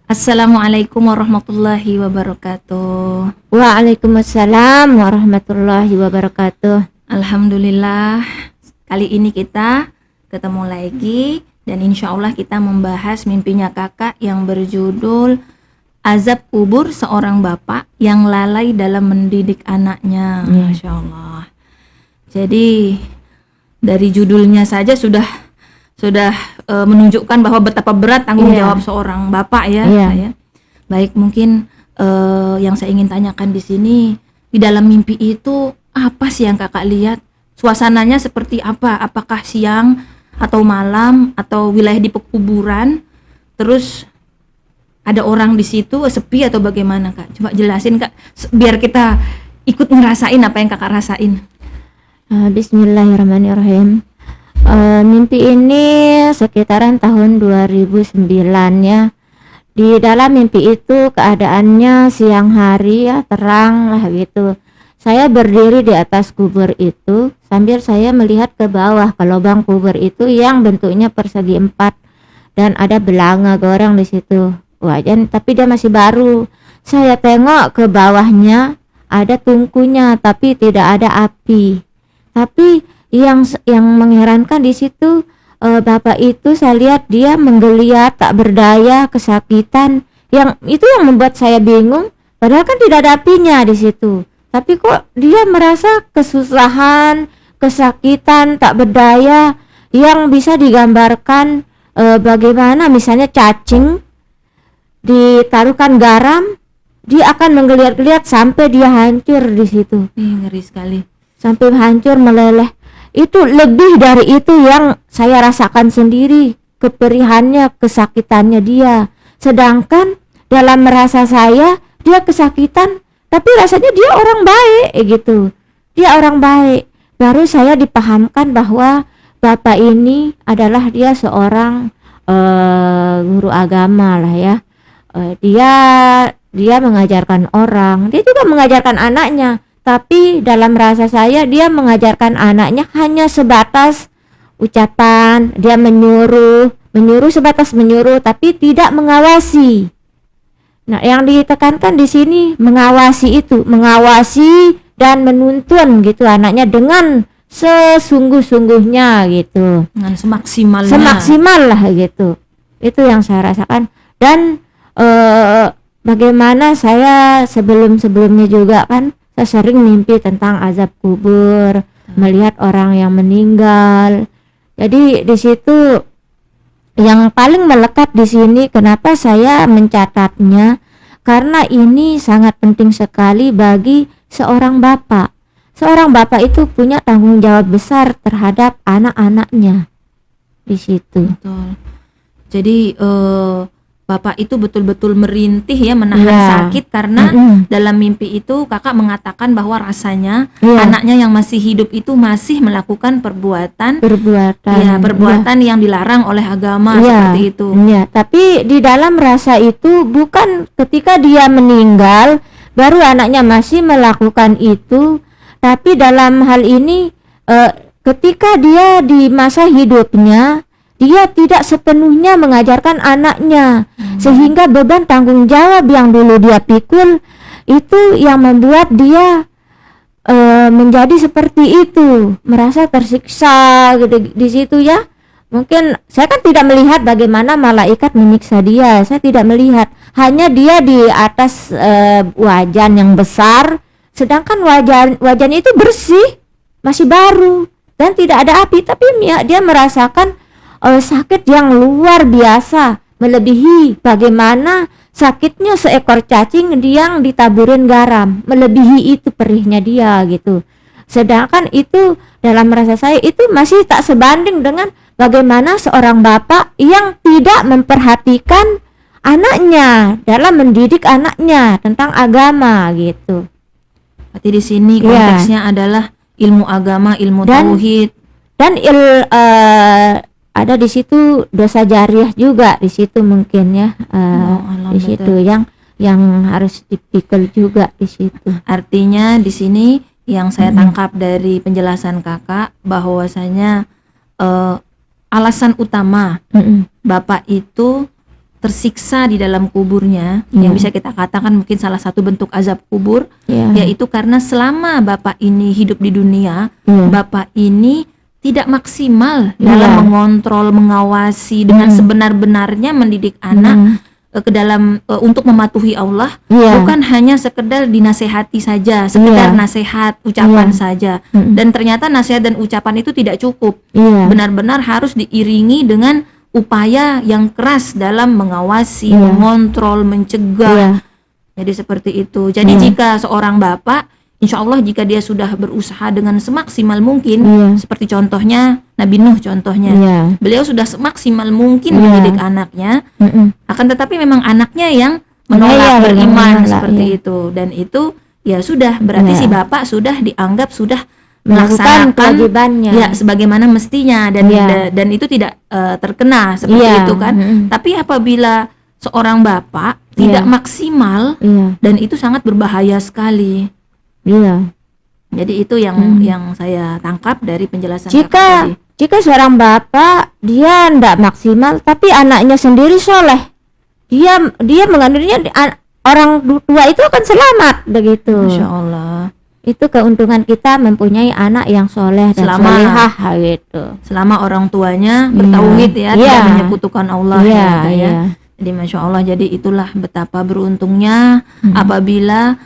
Assalamualaikum warahmatullahi wabarakatuh. Waalaikumsalam warahmatullahi wabarakatuh. Alhamdulillah, kali ini kita ketemu lagi dan insya Allah kita membahas mimpinya kakak yang berjudul Azab Kubur Seorang Bapak yang Lalai Dalam Mendidik Anaknya. Masya Allah. Jadi dari judulnya saja sudah menunjukkan bahwa betapa berat tanggung jawab seorang bapak ya. Baik, mungkin yang saya ingin tanyakan di sini, di dalam mimpi itu apa sih yang kakak lihat? Suasananya seperti apa? Apakah siang atau malam atau wilayah di pekuburan? Terus ada orang di situ, sepi atau bagaimana kak? Coba jelasin kak, biar kita ikut ngerasain apa yang kakak rasain. Bismillahirrahmanirrahim. Mimpi ini sekitaran tahun 2009 ya. Di dalam mimpi itu keadaannya siang hari ya, terang lah gitu. Saya berdiri di atas kubur itu sambil saya melihat ke bawah ke lubang kubur itu yang bentuknya persegi 4 dan ada belanga goreng di situ. Wajan tapi dia masih baru. Saya tengok ke bawahnya ada tungkunya tapi tidak ada api. Tapi yang mengherankan di situ, bapak itu saya lihat dia menggeliat, tak berdaya, kesakitan. Yang itu yang membuat saya bingung. Padahal kan tidak ada apinya di situ. Tapi kok dia merasa kesusahan, kesakitan, tak berdaya, yang bisa digambarkan bagaimana misalnya cacing ditaruhkan garam, dia akan menggeliat-geliat sampai dia hancur di situ. Ngeri sekali. Sampai hancur meleleh. Itu lebih dari itu yang saya rasakan sendiri, keperihannya, kesakitannya dia. Sedangkan dalam merasa saya, dia kesakitan, tapi rasanya dia orang baik gitu. Dia orang baik. Baru saya dipahamkan bahwa bapak ini adalah dia seorang guru agama lah ya. Dia mengajarkan orang, dia juga mengajarkan anaknya. Tapi dalam rasa saya dia mengajarkan anaknya hanya sebatas ucapan, dia menyuruh sebatas menyuruh tapi tidak mengawasi. Nah, yang ditekankan di sini mengawasi dan menuntun gitu anaknya dengan sesungguh-sungguhnya gitu. Dengan semaksimalnya. Semaksimal lah gitu. Itu yang saya rasakan dan bagaimana saya sebelumnya juga kan saya sering mimpi tentang azab kubur, melihat orang yang meninggal. Jadi di situ yang paling melekat di sini kenapa saya mencatatnya, karena ini sangat penting sekali bagi seorang bapak. Seorang bapak itu punya tanggung jawab besar terhadap anak-anaknya di situ. Betul. Jadi bapak itu betul-betul merintih ya, menahan sakit karena dalam mimpi itu kakak mengatakan bahwa rasanya anaknya yang masih hidup itu masih melakukan perbuatan yang dilarang oleh agama seperti itu. Tapi di dalam rasa itu bukan ketika dia meninggal baru anaknya masih melakukan itu, tapi dalam hal ini ketika dia di masa hidupnya dia tidak sepenuhnya mengajarkan anaknya, sehingga beban tanggung jawab yang dulu dia pikul itu yang membuat dia menjadi seperti itu, merasa tersiksa gitu di situ ya. Mungkin saya kan tidak melihat bagaimana malaikat menyiksa dia, saya tidak melihat, hanya dia di atas wajan yang besar, sedangkan wajan itu bersih, masih baru dan tidak ada api, tapi dia merasakan sakit yang luar biasa, melebihi bagaimana sakitnya seekor cacing yang ditaburin garam, melebihi itu perihnya dia gitu. Sedangkan itu dalam rasa saya itu masih tak sebanding dengan bagaimana seorang bapak yang tidak memperhatikan anaknya dalam mendidik anaknya tentang agama gitu. Berarti di sini konteksnya adalah ilmu agama, ilmu tauhid dan ada di situ dosa jariah juga di situ mungkin ya, di situ yang harus dipikul juga di situ. Artinya di sini yang saya tangkap dari penjelasan kakak bahwasanya alasan utama bapak itu tersiksa di dalam kuburnya, yang bisa kita katakan mungkin salah satu bentuk azab kubur, yaitu karena selama Bapak ini hidup di dunia, Bapak ini tidak maksimal dalam mengontrol, mengawasi dengan sebenar-benarnya mendidik anak ke dalam untuk mematuhi Allah, bukan hanya sekedar dinasehati saja, sekedar nasihat, ucapan saja. Dan ternyata nasihat dan ucapan itu tidak cukup. Benar-benar harus diiringi dengan upaya yang keras dalam mengawasi, mengontrol, mencegah. Jadi seperti itu. Jadi jika seorang bapak, insya Allah jika dia sudah berusaha dengan semaksimal mungkin, seperti contohnya Nabi Nuh contohnya, beliau sudah semaksimal mungkin mendidik anaknya, akan tetapi memang anaknya yang menolak beriman seperti itu, dan itu ya sudah berarti si bapak sudah dianggap sudah melaksanakan kewajibannya sebagaimana mestinya, dan itu tidak terkena seperti itu kan. Tapi apabila seorang bapak tidak maksimal, dan itu sangat berbahaya sekali. Jadi itu yang saya tangkap dari penjelasan tadi. Jika seorang bapak dia tidak maksimal tapi anaknya sendiri soleh, dia mengandalkannya orang tua itu akan selamat begitu. Masya Allah. Itu keuntungan kita mempunyai anak yang soleh dan solehah gitu. Selama orang tuanya bertauhid tidak menyekutukan Allah Jadi Masya Allah, jadi itulah betapa beruntungnya apabila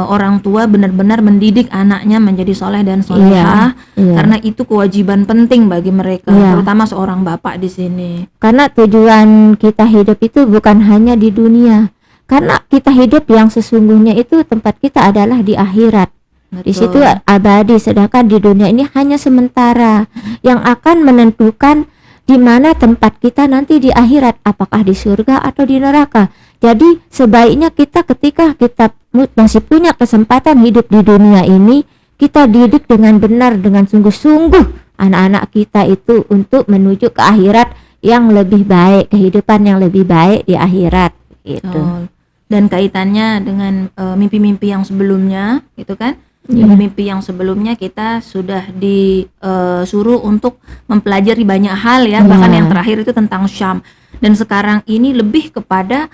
orang tua benar-benar mendidik anaknya menjadi soleh dan solehah, karena itu kewajiban penting bagi mereka, terutama seorang bapak di sini. Karena tujuan kita hidup itu bukan hanya di dunia, karena kita hidup yang sesungguhnya itu tempat kita adalah di akhirat. Betul. Di situ abadi, sedangkan di dunia ini hanya sementara, yang akan menentukan di mana tempat kita nanti di akhirat, apakah di surga atau di neraka. Jadi sebaiknya kita ketika kita masih punya kesempatan hidup di dunia ini, kita didik dengan benar, dengan sungguh-sungguh anak-anak kita itu untuk menuju ke akhirat yang lebih baik, kehidupan yang lebih baik di akhirat gitu. Dan kaitannya dengan mimpi-mimpi yang sebelumnya gitu kan. Mimpi yang sebelumnya kita sudah disuruh untuk mempelajari banyak hal bahkan yang terakhir itu tentang Syam, dan sekarang ini lebih kepada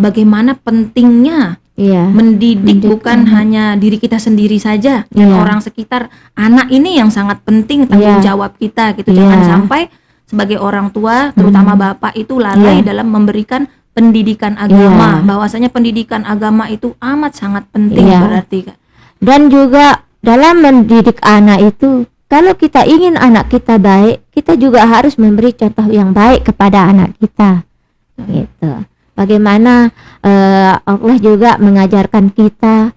bagaimana pentingnya mendidik bukan hanya diri kita sendiri saja dan orang sekitar. Anak ini yang sangat penting tanggung jawab kita gitu. Jangan sampai sebagai orang tua, terutama bapak itu lalai dalam memberikan pendidikan agama, bahwasanya pendidikan agama itu amat sangat penting berarti Kak. Dan juga dalam mendidik anak itu, kalau kita ingin anak kita baik, kita juga harus memberi contoh yang baik kepada anak kita gitu. Bagaimana Allah juga mengajarkan kita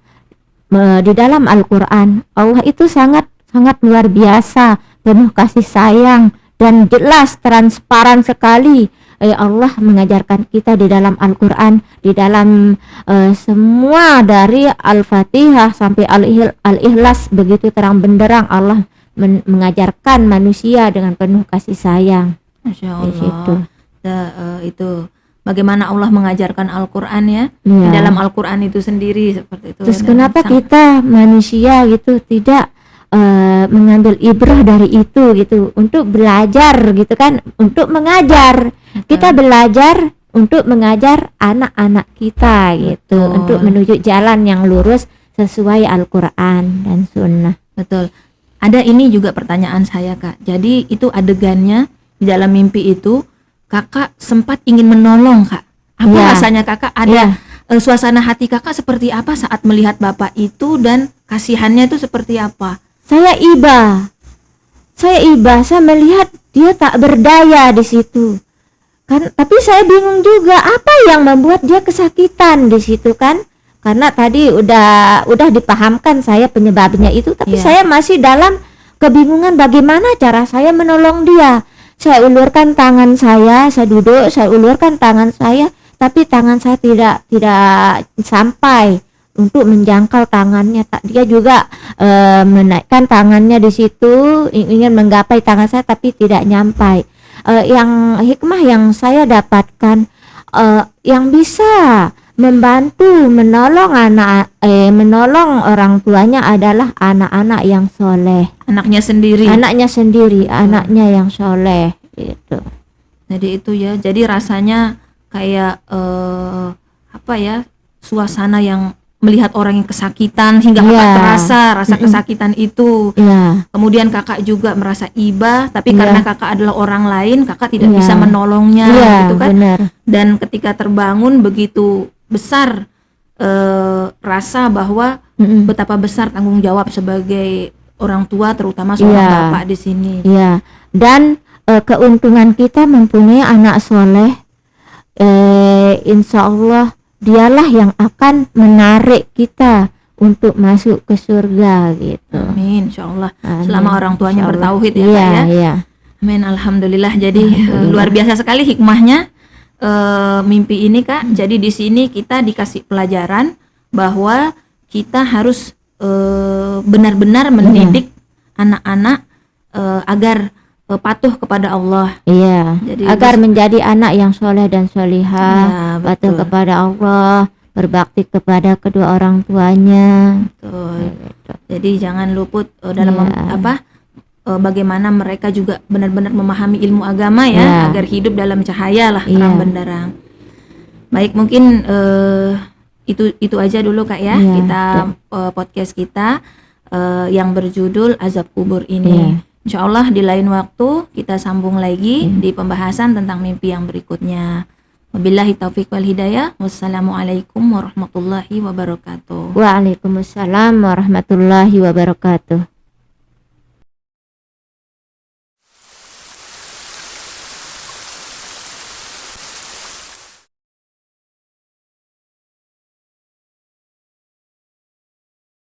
di dalam Al-Quran. Allah itu sangat luar biasa, penuh kasih sayang dan jelas, transparan sekali. Allah mengajarkan kita di dalam Al-Quran, di dalam semua dari Al-Fatihah sampai Al-Ikhlas, begitu terang benderang Allah mengajarkan manusia dengan penuh kasih sayang. Masya Allah. Itu bagaimana Allah mengajarkan Al-Quran di dalam Al-Quran itu sendiri seperti itu. Terus kenapa kita manusia gitu tidak mengambil ibrah dari itu gitu, untuk belajar gitu kan, untuk mengajar. Kita belajar untuk mengajar anak-anak kita gitu, untuk menuju jalan yang lurus sesuai Al-Quran dan Sunnah. Betul. Ada ini juga pertanyaan saya Kak. Jadi itu adegannya di dalam mimpi itu Kakak sempat ingin menolong Kak. Apa rasanya Kakak? Ada suasana hati Kakak seperti apa saat melihat Bapak itu, dan kasihannya itu seperti apa? Saya iba, saya melihat dia tak berdaya di situ kan, tapi saya bingung juga apa yang membuat dia kesakitan di situ kan, karena tadi udah dipahamkan saya penyebabnya itu, tapi saya masih dalam kebingungan bagaimana cara saya menolong dia. Saya ulurkan tangan saya duduk, saya ulurkan tangan saya, tapi tangan saya tidak sampai untuk menjangkau tangannya. Dia juga menaikkan tangannya di situ, ingin menggapai tangan saya tapi tidak nyampai. Yang hikmah yang saya dapatkan, yang bisa membantu menolong menolong orang tuanya adalah anak-anak yang soleh. Anaknya sendiri, anaknya yang soleh gitu. Jadi itu jadi rasanya kayak apa ya, suasana yang melihat orang yang kesakitan hingga kakak Iya. terasa rasa kesakitan itu. Iya. Kemudian kakak juga merasa iba, tapi Iya. karena kakak adalah orang lain, kakak tidak Iya. bisa menolongnya, Iya, gitu kan. benar. Dan ketika terbangun begitu besar rasa bahwa betapa besar tanggung jawab sebagai orang tua, terutama seorang Iya. bapak di sini. Iya. Dan keuntungan kita mempunyai anak soleh, insya Allah dialah yang akan menarik kita untuk masuk ke surga gitu. Amin, insyaallah. Amin. Selama orang tuanya Insya Allah. bertauhid ya, Iya, Kak ya. iya. Amin, alhamdulillah. Jadi Alhamdulillah. luar biasa sekali hikmahnya mimpi ini, Kak. Jadi di sini kita dikasih pelajaran bahwa kita harus benar-benar mendidik anak-anak agar patuh kepada Allah. Iya. Jadi Agar menjadi anak yang soleh dan solihah, Ya, patuh betul. kepada Allah, berbakti kepada kedua orang tuanya. Betul. Jadi jangan luput dalam Iya. bagaimana mereka juga benar-benar memahami ilmu agama ya, Iya. agar hidup dalam cahaya lah, Iya. terang benderang. Baik, mungkin itu aja dulu, Kak ya. Iya, Kita podcast kita yang berjudul Azab Kubur ini. Iya. Insya Allah di lain waktu kita sambung lagi di pembahasan tentang mimpi yang berikutnya. Wabillahi taufiq wal hidayah. Wassalamualaikum warahmatullahi wabarakatuh. Waalaikumsalam warahmatullahi wabarakatuh.